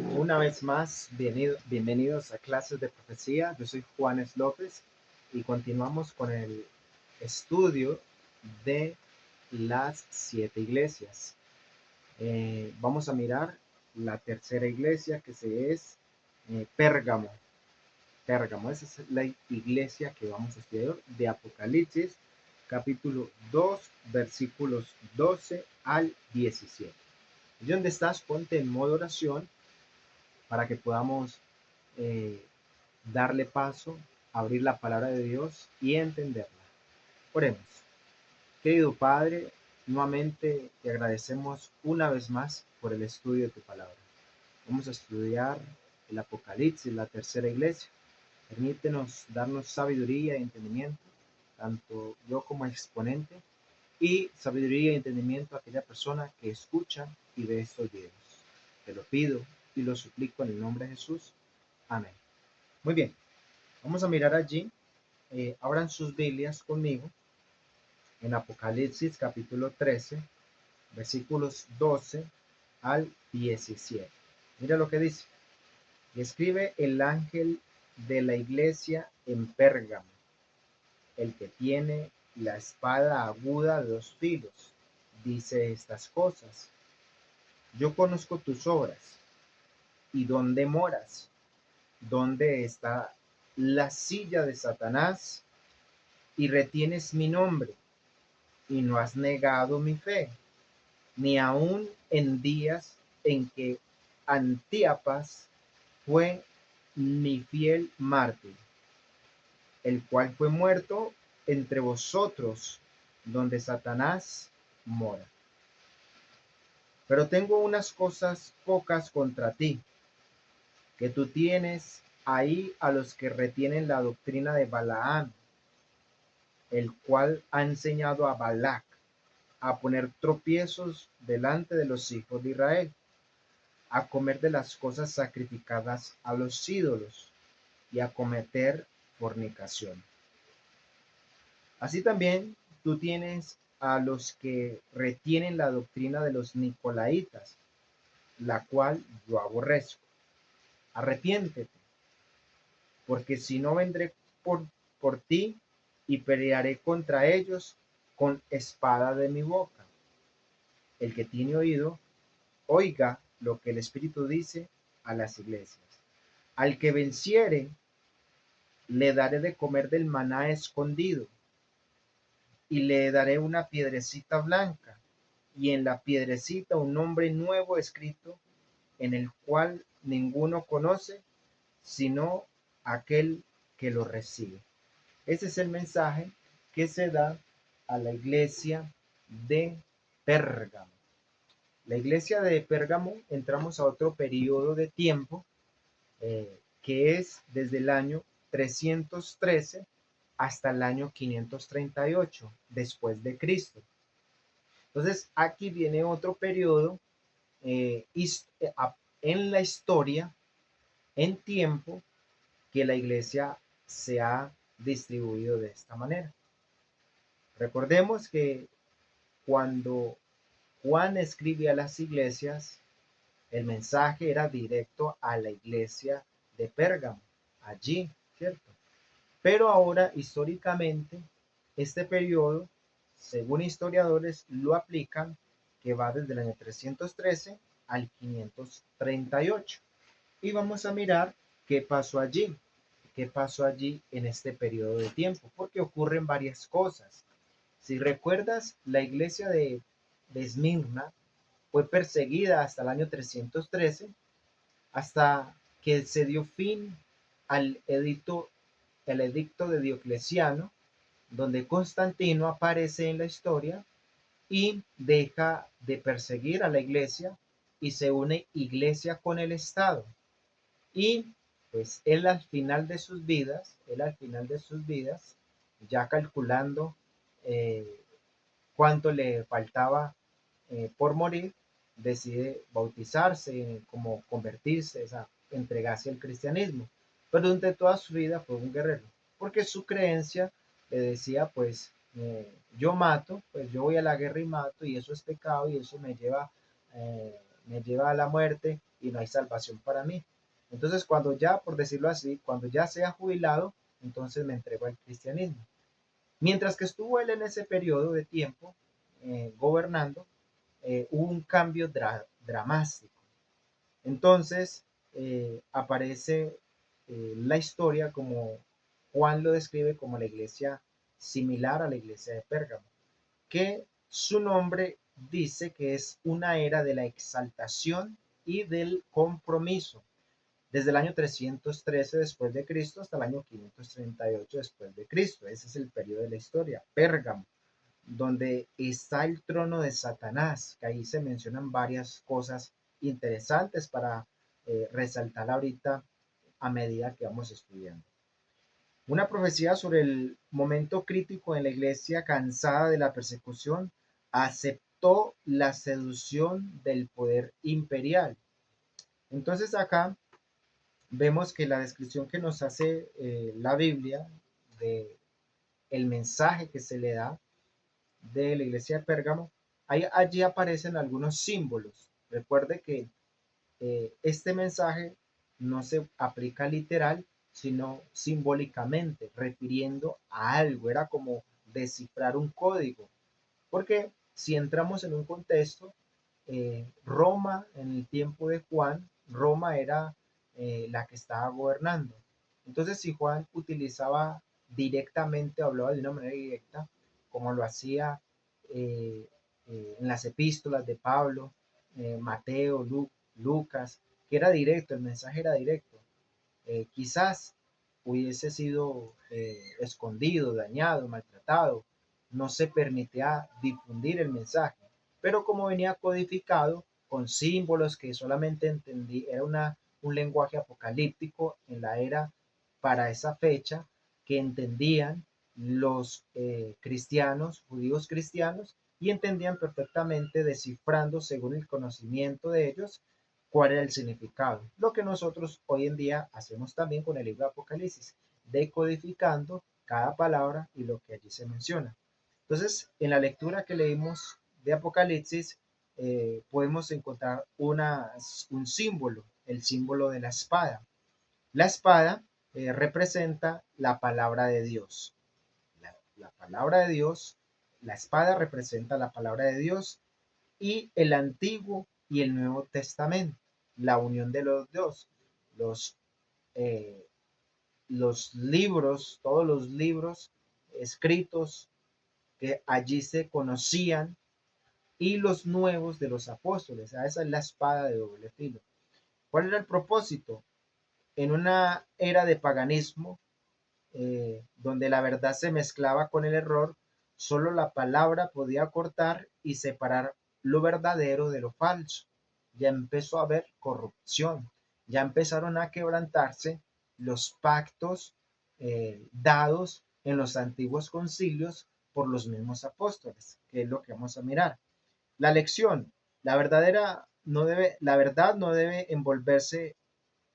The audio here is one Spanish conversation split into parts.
Una vez más, bienvenidos a Clases de Profecía. Yo soy Juanes López y continuamos con el estudio de las siete iglesias. Vamos a mirar la tercera iglesia que es Pérgamo. Pérgamo, esa es la iglesia que vamos a estudiar de Apocalipsis, capítulo 2, versículos 12 al 17. ¿Y dónde estás? Ponte en modo oración para que podamos eh, darle paso, abrir la palabra de Dios y entenderla. Oremos. Querido Padre, nuevamente te agradecemos una vez más por el estudio de tu palabra. Vamos a estudiar el Apocalipsis, la tercera iglesia. Permítenos darnos sabiduría y entendimiento, tanto yo como exponente, y sabiduría y entendimiento a aquella persona que escucha y ve estos videos. Te lo pido y lo suplico en el nombre de Jesús. Amén. Muy bien, vamos a mirar allí. Abran sus Biblias conmigo en Apocalipsis capítulo 13, versículos 12 al 17. Mira lo que dice. Y escribe el ángel de la iglesia en Pérgamo, el que tiene la espada aguda de 2 filos, dice estas cosas. Yo conozco tus obras y dónde moras, dónde está la silla de Satanás, y retienes mi nombre y no has negado mi fe, ni aun en días en que Antipas fue mi fiel mártir, el cual fue muerto entre vosotros, donde Satanás mora. Pero tengo unas cosas pocas contra ti, que tú tienes ahí a los que retienen la doctrina de Balaam, el cual ha enseñado a Balac a poner tropiezos delante de los hijos de Israel, a comer de las cosas sacrificadas a los ídolos y a cometer fornicación. Así también tú tienes a los que retienen la doctrina de los Nicolaitas, la cual yo aborrezco. Arrepiéntete, porque si no vendré por ti y pelearé contra ellos con espada de mi boca. El que tiene oído, oiga lo que el Espíritu dice a las iglesias. Al que venciere, le daré de comer del maná escondido, y le daré una piedrecita blanca, y en la piedrecita un nombre nuevo escrito, en el cual ninguno conoce, sino aquel que lo recibe. Ese es el mensaje que se da a la iglesia de Pérgamo. La iglesia de Pérgamo, entramos a otro periodo de tiempo, que es desde el año 313 hasta el año 538 después de Cristo. Entonces aquí viene otro periodo eh, en la historia, en tiempo, que la iglesia se ha distribuido de esta manera. Recordemos que cuando Juan escribe a las iglesias, el mensaje era directo a la iglesia de Pérgamo, allí, ¿cierto? Pero ahora, históricamente, este periodo, según historiadores, lo aplican que va desde el año 313 al 538. Y vamos a mirar qué pasó allí en este periodo de tiempo, porque ocurren varias cosas. Si recuerdas, la iglesia de Esmirna fue perseguida hasta el año 313, hasta que se dio fin al el edicto de Diocleciano, donde Constantino aparece en la historia y deja de perseguir a la iglesia y se une iglesia con el Estado. Y pues él al final de sus vidas, ya calculando eh, cuánto le faltaba por morir, decide bautizarse, como convertirse, o sea, entregarse al cristianismo. Pero durante toda su vida fue un guerrero, porque su creencia le decía, pues, yo mato, pues yo voy a la guerra y mato, y eso es pecado, y eso me lleva a la muerte, y no hay salvación para mí. Entonces, cuando ya, por decirlo así, cuando ya sea jubilado, entonces me entrego al cristianismo. Mientras que estuvo él en ese periodo de tiempo gobernando, hubo un cambio dramático. Entonces aparece la historia como Juan lo describe como la iglesia similar a la iglesia de Pérgamo, que su nombre dice que es una era de la exaltación y del compromiso, desde el año 313 después de Cristo hasta el año 538 después de Cristo. Ese es el periodo de la historia. Pérgamo, donde está el trono de Satanás, que ahí se mencionan varias cosas interesantes para resaltar ahorita a medida que vamos estudiando. Una profecía sobre el momento crítico en la iglesia cansada de la persecución aceptó la seducción del poder imperial. Entonces acá vemos que la descripción que nos hace la Biblia de el mensaje que se le da de la iglesia de Pérgamo, allí aparecen algunos símbolos. Recuerde que este mensaje no se aplica literal, sino simbólicamente, refiriendo a algo. Era como descifrar un código. Porque si entramos en un contexto, Roma en el tiempo de Juan, Roma era la que estaba gobernando. Entonces, si Juan utilizaba directamente, hablaba de una manera directa, como lo hacía eh, en las epístolas de Pablo, Mateo, Lucas, que era directo, el mensaje era directo, quizás hubiese sido escondido, dañado, maltratado, no se permitía difundir el mensaje, pero como venía codificado con símbolos que solamente entendí, era un lenguaje apocalíptico en la era para esa fecha que entendían los cristianos, judíos cristianos, y entendían perfectamente descifrando según el conocimiento de ellos cuál era el significado. Lo que nosotros hoy en día hacemos también con el libro de Apocalipsis, decodificando cada palabra y lo que allí se menciona. Entonces, en la lectura que leímos de Apocalipsis, podemos encontrar un símbolo, el símbolo de la espada. La espada representa la palabra de Dios. La palabra de Dios, la espada representa la palabra de Dios y el Antiguo y el Nuevo Testamento, la unión de los dos, los, eh, los libros, todos los libros escritos que allí se conocían y los nuevos de los apóstoles. Esa es la espada de doble filo. ¿Cuál era el propósito? En una era de paganismo, donde la verdad se mezclaba con el error, solo la palabra podía cortar y separar lo verdadero de lo falso. Ya empezó a haber corrupción, ya empezaron a quebrantarse los pactos dados en los antiguos concilios por los mismos apóstoles, que es lo que vamos a mirar. La lección, la verdad no debe envolverse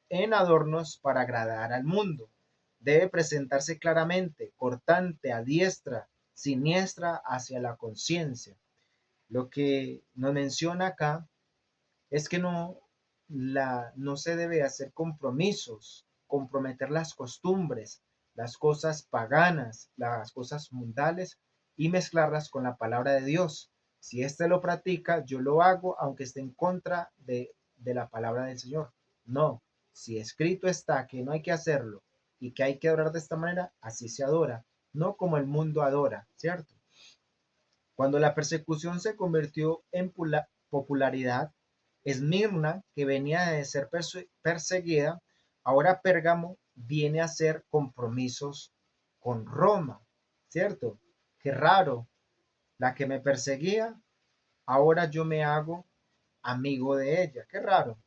en adornos para agradar al mundo. Debe presentarse claramente, cortante, a diestra, siniestra hacia la conciencia. Lo que nos menciona acá es que no se debe hacer compromisos, comprometer las costumbres, las cosas paganas, las cosas mundanes y mezclarlas con la palabra de Dios. Si éste lo practica, yo lo hago aunque esté en contra de la palabra del Señor. No, si escrito está que no hay que hacerlo y que hay que adorar de esta manera, así se adora, no como el mundo adora, ¿cierto? Cuando la persecución se convirtió en popularidad, Esmirna, que venía de ser perseguida, ahora Pérgamo viene a hacer compromisos con Roma, ¿cierto? Qué raro, la que me perseguía, ahora yo me hago amigo de ella, qué raro.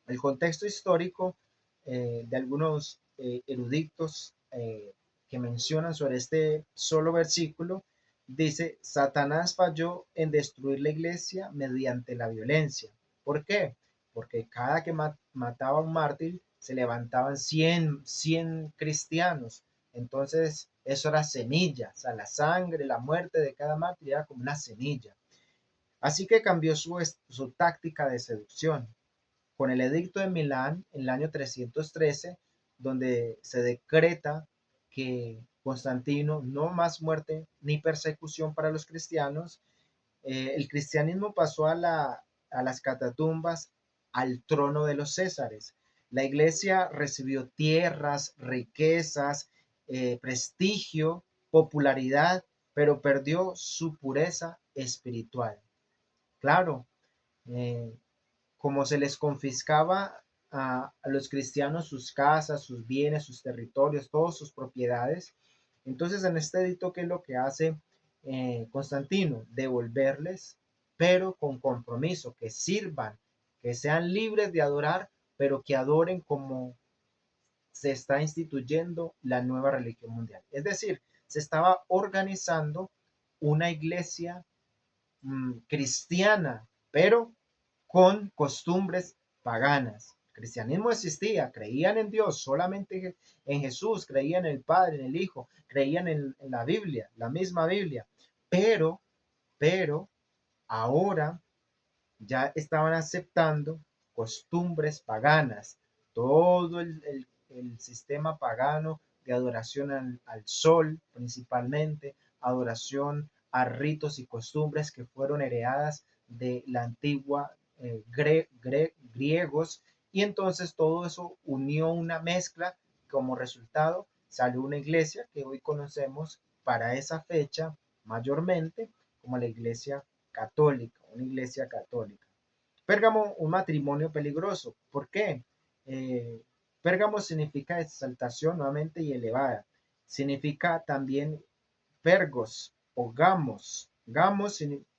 El contexto histórico de algunos eruditos que mencionan sobre este solo versículo dice: Satanás falló en destruir la iglesia mediante la violencia. ¿Por qué? Porque cada que mataba a un mártir se levantaban 100 cristianos. Entonces eso era semilla, o sea, la sangre, la muerte de cada mártir era como una semilla. Así que cambió su táctica de seducción. con el edicto de Milán en el año 313, donde se decreta que Constantino, no más muerte ni persecución para los cristianos, el cristianismo pasó a las catatumbas, al trono de los Césares. La iglesia recibió tierras, riquezas, prestigio, popularidad, pero perdió su pureza espiritual. Claro, eh, como se les confiscaba a los cristianos sus casas, sus bienes, sus territorios, todas sus propiedades. Entonces en este edicto, ¿qué es lo que hace Constantino? Devolverles, pero con compromiso, que sirvan, que sean libres de adorar, pero que adoren como se está instituyendo la nueva religión mundial. Es decir, se estaba organizando una iglesia cristiana, pero con costumbres paganas. El cristianismo existía, creían en Dios, solamente en Jesús, creían en el Padre, en el Hijo, creían en la Biblia, la misma Biblia, pero ahora ya estaban aceptando costumbres paganas, todo el sistema pagano de adoración al sol principalmente, adoración a ritos y costumbres que fueron heredadas de la antigua griegos, y entonces todo eso unió una mezcla. Como resultado salió una iglesia que hoy conocemos para esa fecha mayormente como la iglesia católica, una iglesia católica. Pérgamo, un matrimonio peligroso. ¿Por qué? Eh, Pérgamo significa exaltación nuevamente y elevada. Significa también pergos o gamos.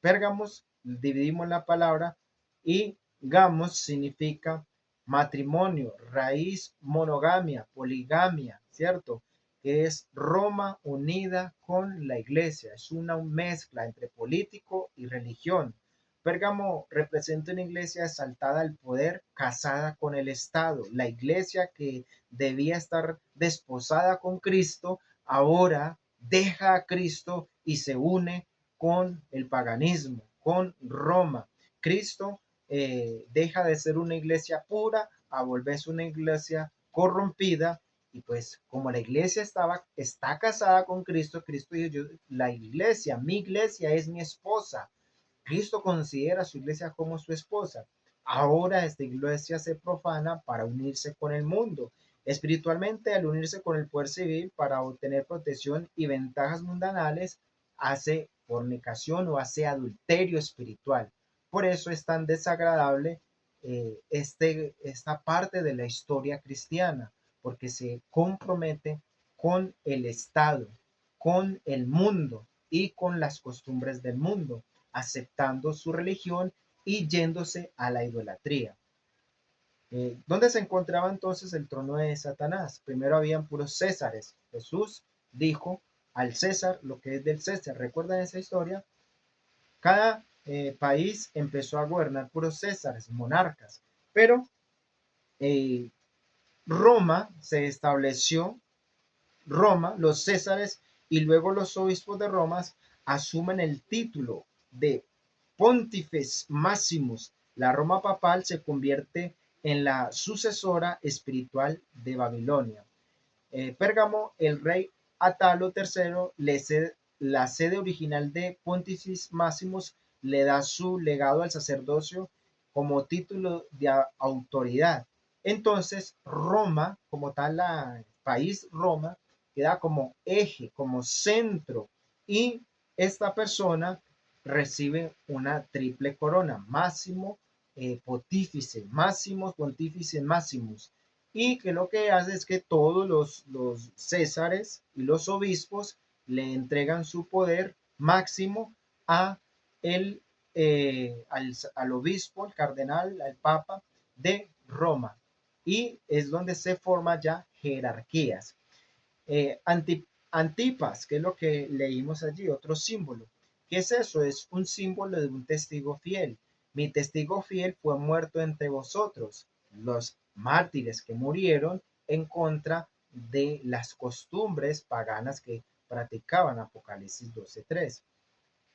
Pérgamos, dividimos la palabra, y gamos significa matrimonio, raíz, monogamia, poligamia, ¿cierto? Que es Roma unida con la iglesia, es una mezcla entre político y religión. Pérgamo representa una iglesia exaltada al poder, casada con el Estado. La iglesia que debía estar desposada con Cristo, ahora deja a Cristo y se une con el paganismo, con Roma. Cristo deja de ser una iglesia pura a volverse una iglesia corrompida, y pues como la iglesia está casada con Cristo, Cristo dijo, la iglesia, mi iglesia es mi esposa. Cristo considera a su iglesia como su esposa. Ahora esta iglesia se profana para unirse con el mundo. Espiritualmente, al unirse con el poder civil para obtener protección y ventajas mundanales, hace fornicación o hace adulterio espiritual. Por eso es tan desagradable esta parte de la historia cristiana, porque se compromete con el Estado, con el mundo y con las costumbres del mundo, aceptando su religión y yéndose a la idolatría. ¿Dónde se encontraba entonces el trono de Satanás? Primero habían puros césares. Jesús dijo al César lo que es del César. ¿Recuerdan esa historia? Cada país empezó a gobernar puros césares, monarcas, pero eh, Roma se estableció, Roma, los césares y luego los obispos de Roma asumen el título de Pontifex Maximus. La Roma papal se convierte en la sucesora espiritual de Babilonia. Pérgamo, el rey Atalo III la sede original de Pontifex Maximus, le da su legado al sacerdocio como título de autoridad. Entonces, Roma, como tal, el país Roma, queda como eje, como centro, y esta persona recibe una triple corona, máximo pontífice, máximo pontífice máximos, y que lo que hace es que todos los césares y los obispos le entregan su poder máximo a al obispo, al cardenal, al papa de Roma, y es donde se forman ya jerarquías. Antipas, que es lo que leímos allí, otro símbolo. ¿Qué es eso? Es un símbolo de un testigo fiel. Mi testigo fiel fue muerto entre vosotros, los mártires que murieron en contra de las costumbres paganas que practicaban. Apocalipsis 12:3.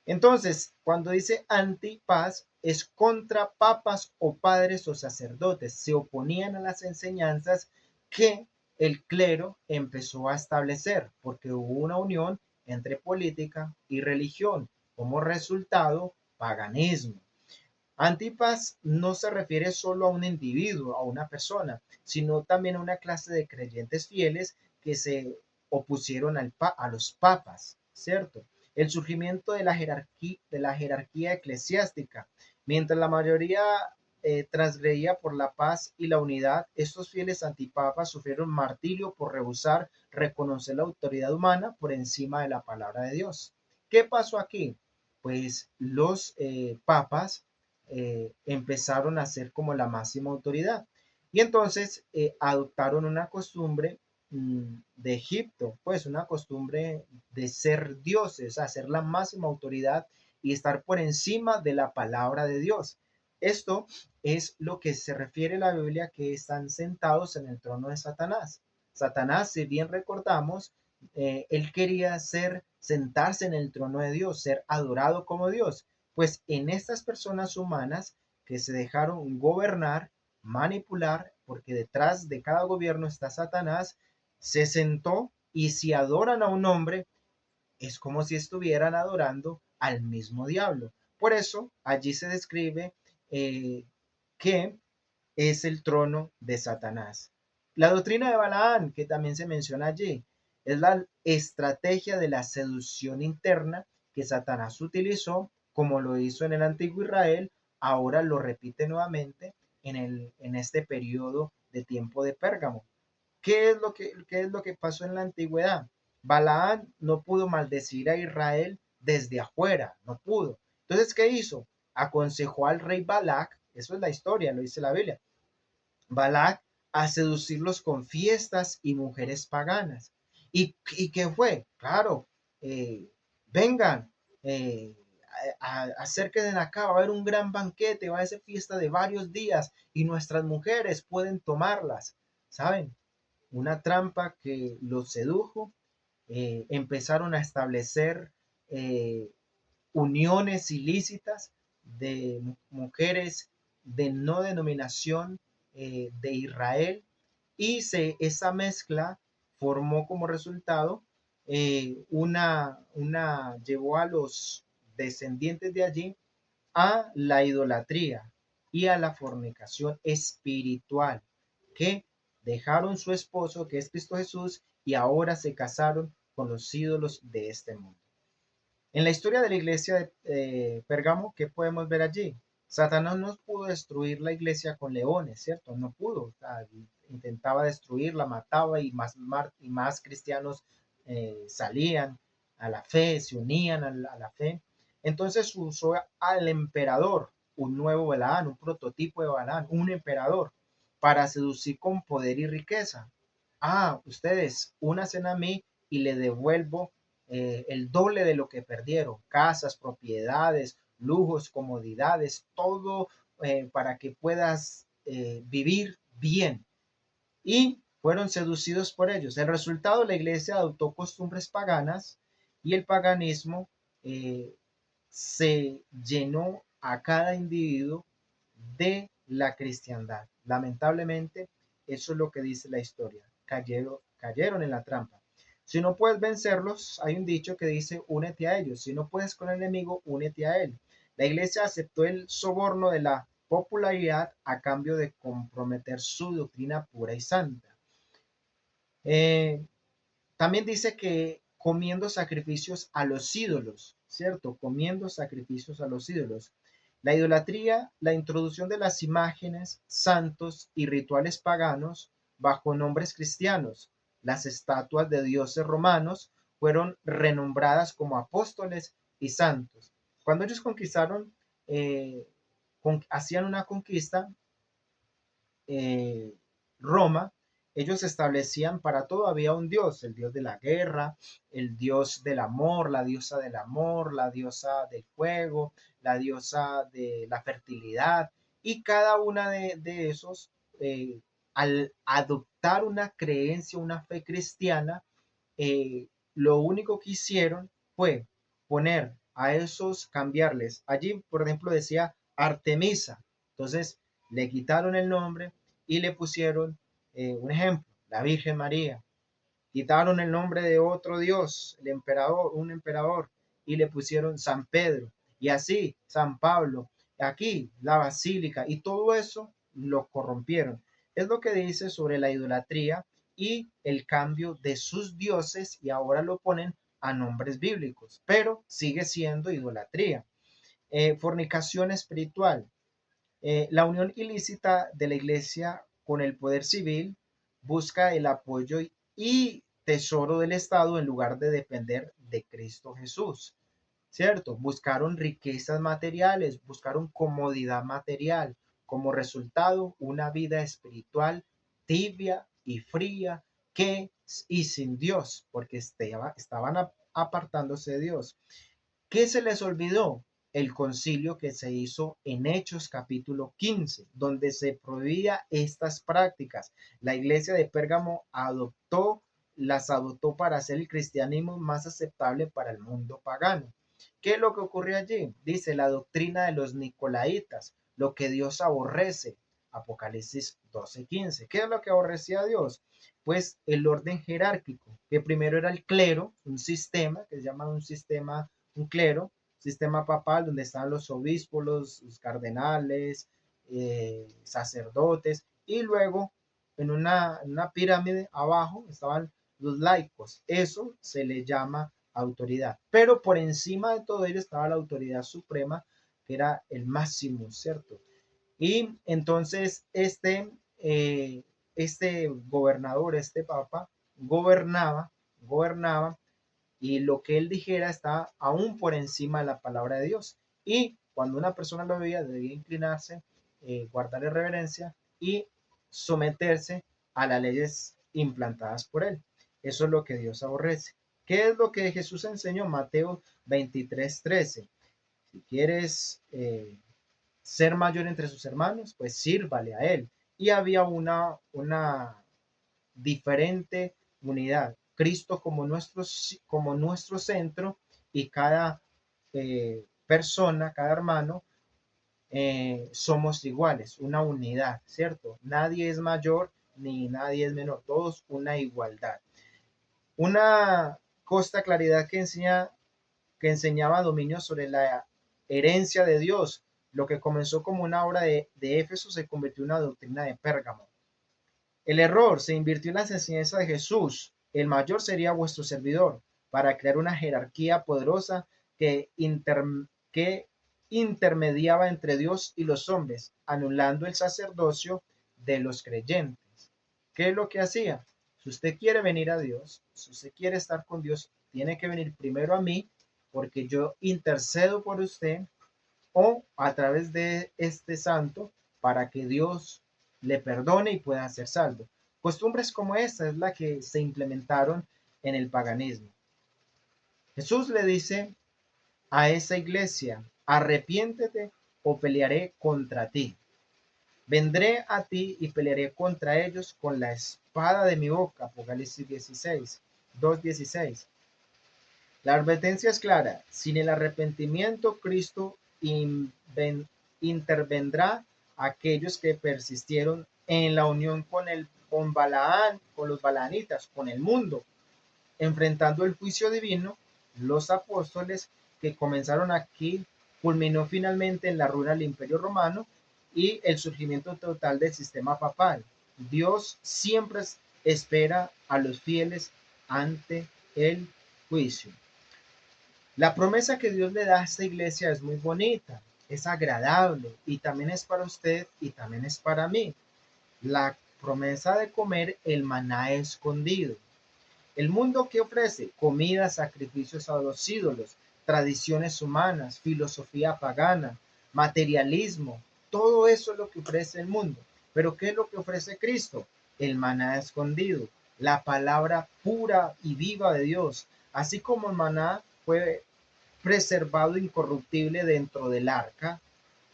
Entonces, cuando dice Antipas, es contra papas o padres o sacerdotes. Se oponían a las enseñanzas que el clero empezó a establecer, porque hubo una unión entre política y religión. Como resultado, paganismo. Antipas no se refiere solo a un individuo, a una persona, sino también a una clase de creyentes fieles que se opusieron a los papas, ¿cierto? El surgimiento de la jerarquía eclesiástica. Mientras la mayoría transgredía por la paz y la unidad, estos fieles antipapas sufrieron martirio por rehusar reconocer la autoridad humana por encima de la palabra de Dios. ¿Qué pasó aquí? Pues los papas empezaron a ser como la máxima autoridad. Y entonces adoptaron una costumbre de Egipto, pues una costumbre de ser dioses, o sea, ser la máxima autoridad y estar por encima de la palabra de Dios. Esto es lo que se refiere a la Biblia, que están sentados en el trono de Satanás. Satanás, si bien recordamos, él quería sentarse en el trono de Dios, ser adorado como Dios. Pues en estas personas humanas que se dejaron gobernar, manipular, porque detrás de cada gobierno está Satanás, se sentó, y si adoran a un hombre, es como si estuvieran adorando al mismo diablo. Por eso allí se describe que es el trono de Satanás. La doctrina de Balaán, que también se menciona allí, es la estrategia de la seducción interna que Satanás utilizó, como lo hizo en el antiguo Israel, ahora lo repite nuevamente en este periodo de tiempo de Pérgamo. ¿Qué es lo que pasó en la antigüedad? Balaán no pudo maldecir a Israel desde afuera, no pudo. Entonces, ¿qué hizo? Aconsejó al rey Balac, eso es la historia, lo dice la Biblia, Balac, a seducirlos con fiestas y mujeres paganas. ¿Y qué fue? Claro, eh, vengan, eh, acérquense acá, va a haber un gran banquete, va a ser fiesta de varios días y nuestras mujeres pueden tomarlas, ¿saben? Una trampa que los sedujo, empezaron a establecer eh, uniones ilícitas de mujeres de no denominación de Israel, y esa mezcla formó como resultado llevó a los descendientes de allí a la idolatría y a la fornicación espiritual, que dejaron su esposo, que es Cristo Jesús, y ahora se casaron con los ídolos de este mundo. En la historia de la iglesia de Pérgamo, ¿qué podemos ver allí? Satanás no pudo destruir la iglesia con leones, ¿cierto? No pudo. O sea, intentaba destruirla, mataba, y más cristianos salían a la fe, se unían a la fe. Entonces usó al emperador, un nuevo Balaán, un prototipo de Balaán, un emperador, para seducir con poder y riqueza. Ah, ustedes, únanse a mí y le devuelvo el doble de lo que perdieron: casas, propiedades, lujos, comodidades, todo para que puedas vivir bien. Y fueron seducidos por ellos. El resultado, la iglesia adoptó costumbres paganas, y el paganismo eh, se llenó a cada individuo de la cristiandad. Lamentablemente, eso es lo que dice la historia. Cayeron en la trampa. Si no puedes vencerlos, hay un dicho que dice: únete a ellos. Si no puedes con el enemigo, únete a él. La iglesia aceptó el soborno de la popularidad a cambio de comprometer su doctrina pura y santa. Eh, También dice que comiendo sacrificios a los ídolos, ¿cierto? Comiendo sacrificios a los ídolos. La idolatría, la introducción de las imágenes, santos y rituales paganos bajo nombres cristianos. Las estatuas de dioses romanos fueron renombradas como apóstoles y santos. Cuando ellos conquistaron, hacían una conquista, eh, Roma, ellos establecían para todo había un dios: el dios de la guerra, el dios del amor, la diosa del amor, la diosa del fuego, la diosa de la fertilidad, y cada una de esos, al adoptar una creencia, una fe cristiana, lo único que hicieron fue poner a esos cambiarles. Allí, por ejemplo, decía Artemisa. Entonces, le quitaron el nombre y le pusieron un ejemplo, la Virgen María. Quitaron el nombre de otro dios, el emperador, un emperador, y le pusieron San Pedro, y así San Pablo, aquí la basílica, y todo eso lo corrompieron. Es lo que dice sobre la idolatría y el cambio de sus dioses, y ahora lo ponen a nombres bíblicos, pero sigue siendo idolatría. Fornicación espiritual. La unión ilícita de la iglesia con el poder civil busca el apoyo y tesoro del Estado en lugar de depender de Cristo Jesús, ¿cierto? Buscaron riquezas materiales, buscaron comodidad material, como resultado una vida espiritual tibia y fría que y sin Dios, porque estaban apartándose de Dios. ¿Qué se les olvidó? El concilio que se hizo en Hechos capítulo 15, donde se prohibía estas prácticas. La iglesia de Pérgamo las adoptó para hacer el cristianismo más aceptable para el mundo pagano. ¿Qué es lo que ocurrió allí? Dice la doctrina de los nicolaitas, lo que Dios aborrece. Apocalipsis 12:15. ¿Qué es lo que aborrecía a Dios? Pues el orden jerárquico, que primero era el clero, un sistema que se llama un clero, sistema papal, donde están los obispos, los cardenales, sacerdotes, y luego en una pirámide abajo estaban los laicos. Eso se le llama autoridad. Pero por encima de todo ello estaba la autoridad suprema, que era el máximo, ¿cierto? Y entonces este gobernador, este papa, gobernaba y lo que él dijera está aún por encima de la palabra de Dios. Y cuando una persona lo veía, debía inclinarse, guardarle reverencia y someterse a las leyes implantadas por él. Eso es lo que Dios aborrece. ¿Qué es lo que Jesús enseñó? Mateo 23:13. Si quieres ser mayor entre sus hermanos, pues sírvale a él. Y había una diferente unidad. Cristo como nuestro centro y cada persona, cada hermano, somos iguales, una unidad, ¿cierto? Nadie es mayor ni nadie es menor, todos una igualdad. Una costa claridad que enseñaba dominio sobre la herencia de Dios. Lo que comenzó como una obra de Éfeso se convirtió en una doctrina de Pérgamo. El error se invirtió en las enseñanzas de Jesús. El mayor sería vuestro servidor, para crear una jerarquía poderosa que, que intermediaba entre Dios y los hombres, anulando el sacerdocio de los creyentes. ¿Qué es lo que hacía? Si usted quiere venir a Dios, si usted quiere estar con Dios, tiene que venir primero a mí, porque yo intercedo por usted o a través de este santo para que Dios le perdone y pueda ser salvo. Costumbres como esta es la que se implementaron en el paganismo. Jesús le dice a esa iglesia, arrepiéntete o pelearé contra ti. Vendré a ti y pelearé contra ellos con la espada de mi boca. Apocalipsis 2:16. La advertencia es clara. Sin el arrepentimiento, Cristo intervendrá a aquellos que persistieron en la unión con Balaán, con los balaanitas, con el mundo, enfrentando el juicio divino. Los apóstoles que comenzaron aquí culminó finalmente en la ruina del Imperio Romano y el surgimiento total del sistema papal. Dios siempre espera a los fieles ante el juicio. La promesa que Dios le da a esta iglesia es muy bonita, es agradable y también es para usted y también es para mí. La promesa de comer el maná escondido. El mundo que ofrece comida, sacrificios a los ídolos, tradiciones humanas, filosofía pagana, materialismo, todo eso es lo que ofrece el mundo. Pero ¿qué es lo que ofrece Cristo? El maná escondido, la palabra pura y viva de Dios. Así como el maná fue preservado incorruptible dentro del arca,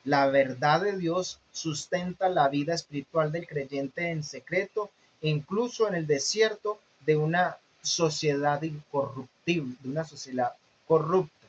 la verdad de Dios sustenta la vida espiritual del creyente en secreto, incluso en el desierto de una sociedad incorruptible, de una sociedad corrupta.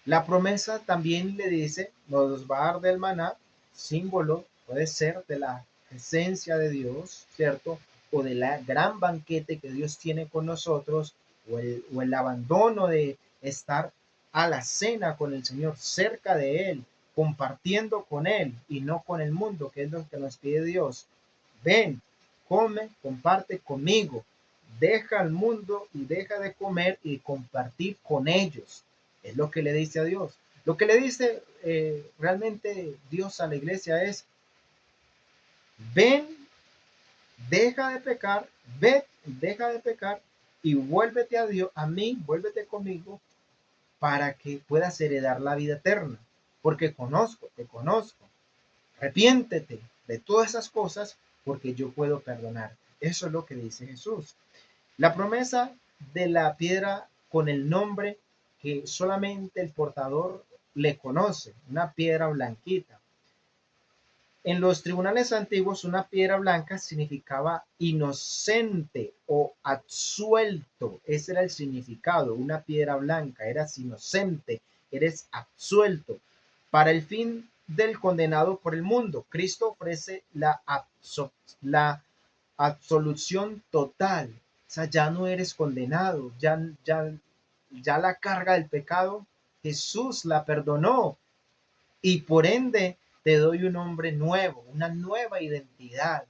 La promesa también le dice, nos va a dar del maná, símbolo puede ser de la presencia de Dios, ¿cierto? O de la gran banquete que Dios tiene con nosotros, o el abandono de estar a la cena con el Señor, cerca de Él, compartiendo con Él y no con el mundo, que es lo que nos pide Dios. Ven, come, comparte conmigo. Deja al mundo y deja de comer y compartir con ellos. Es lo que le dice a Dios. Lo que le dice realmente Dios a la iglesia es, ven, deja de pecar, ve, deja de pecar y vuélvete a Dios, a mí, vuélvete conmigo para que puedas heredar la vida eterna. Porque conozco, te conozco. Arrepiéntete de todas esas cosas porque yo puedo perdonar. Eso es lo que dice Jesús. La promesa de la piedra con el nombre que solamente el portador le conoce, una piedra blanquita. En los tribunales antiguos, una piedra blanca significaba inocente o absuelto. Ese era el significado. Una piedra blanca, eras inocente, eres absuelto. Para el fin del condenado por el mundo, Cristo ofrece la absolución total. O sea, ya no eres condenado, ya la carga del pecado, Jesús la perdonó y por ende te doy un hombre nuevo, una nueva identidad.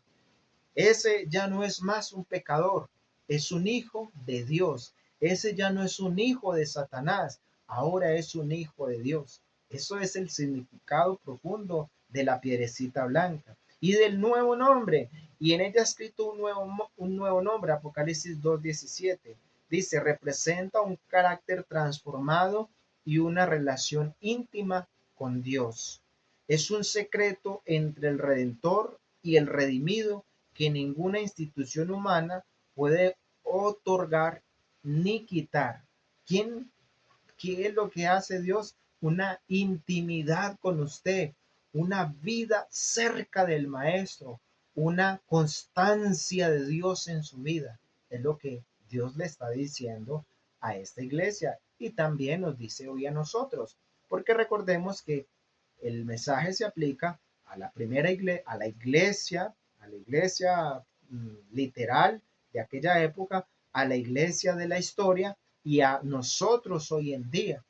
Ese ya no es más un pecador, es un hijo de Dios. Ese ya no es un hijo de Satanás, ahora es un hijo de Dios. Eso es el significado profundo de la piedrecita blanca y del nuevo nombre. Y en ella escrito un nuevo nombre, Apocalipsis 2:17. Dice, representa un carácter transformado y una relación íntima con Dios. Es un secreto entre el Redentor y el redimido que ninguna institución humana puede otorgar ni quitar. ¿Quién, ¿Qué es lo que hace Dios? Una intimidad con usted, una vida cerca del Maestro, una constancia de Dios en su vida. Es lo que Dios le está diciendo a esta iglesia y también nos dice hoy a nosotros, porque recordemos que el mensaje se aplica a la primera iglesia, a la iglesia literal de aquella época, a la iglesia de la historia y a nosotros hoy en día.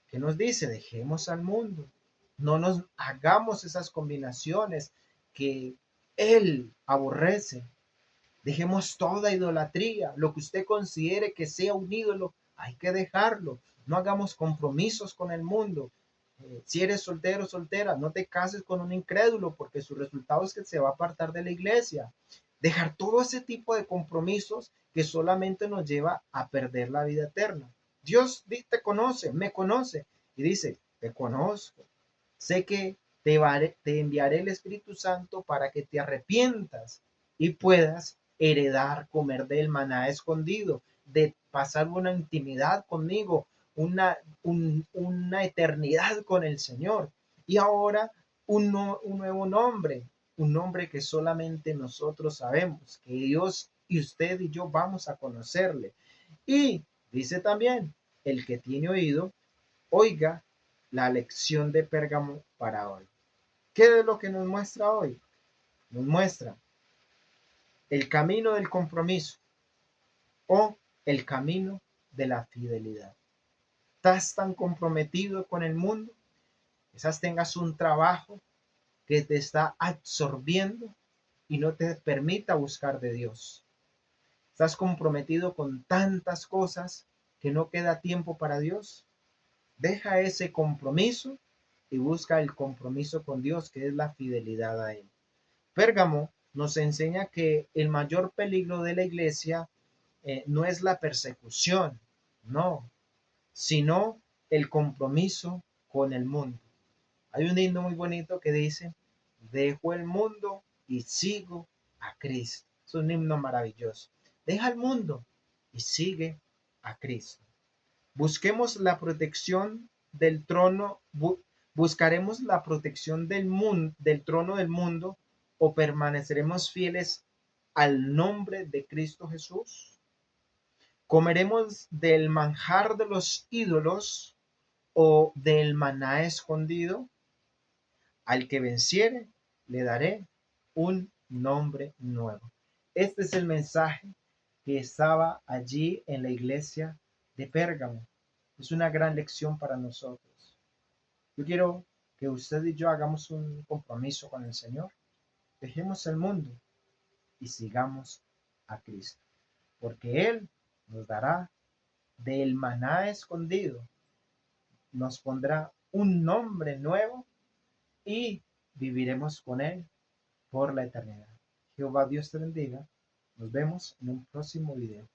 ¿Qué nos dice? Dejemos al mundo, no nos hagamos esas combinaciones que él aborrece. Dejemos toda idolatría, lo que usted considere que sea un ídolo, hay que dejarlo. No hagamos compromisos con el mundo. Si eres soltero o soltera, no te cases con un incrédulo porque su resultado es que se va a apartar de la iglesia. Dejar todo ese tipo de compromisos que solamente nos lleva a perder la vida eterna. Dios te conoce, me conoce y dice, te conozco. Sé que te enviaré el Espíritu Santo para que te arrepientas y puedas heredar, comer del maná escondido, de pasar una intimidad conmigo, una eternidad con el Señor. Y ahora un nuevo nombre, un nombre que solamente nosotros sabemos, que Dios y usted y yo vamos a conocerle. Y dice también, el que tiene oído, oiga la lección de Pérgamo para hoy. ¿Qué es lo que nos muestra hoy? Nos muestra el camino del compromiso o el camino de la fidelidad. ¿Estás tan comprometido con el mundo? Quizás tengas un trabajo que te está absorbiendo y no te permita buscar de Dios. ¿Estás comprometido con tantas cosas que no queda tiempo para Dios? Deja ese compromiso y busca el compromiso con Dios, que es la fidelidad a Él. Pérgamo nos enseña que el mayor peligro de la iglesia no es la persecución, no, sino el compromiso con el mundo. Hay un himno muy bonito que dice, dejo el mundo y sigo a Cristo. Es un himno maravilloso. Deja el mundo y sigue a Cristo. Busquemos la protección del trono, buscaremos la protección del mundo, del trono del mundo, o permaneceremos fieles al nombre de Cristo Jesús. Comeremos del manjar de los ídolos o del maná escondido? Al que venciere, le daré un nombre nuevo. Este es el mensaje que estaba allí en la iglesia de Pérgamo. Es una gran lección para nosotros. Yo quiero que usted y yo hagamos un compromiso con el Señor. Dejemos el mundo y sigamos a Cristo, porque Él nos dará del maná escondido, nos pondrá un nombre nuevo y viviremos con Él por la eternidad. Jehová Dios te bendiga. Nos vemos en un próximo video.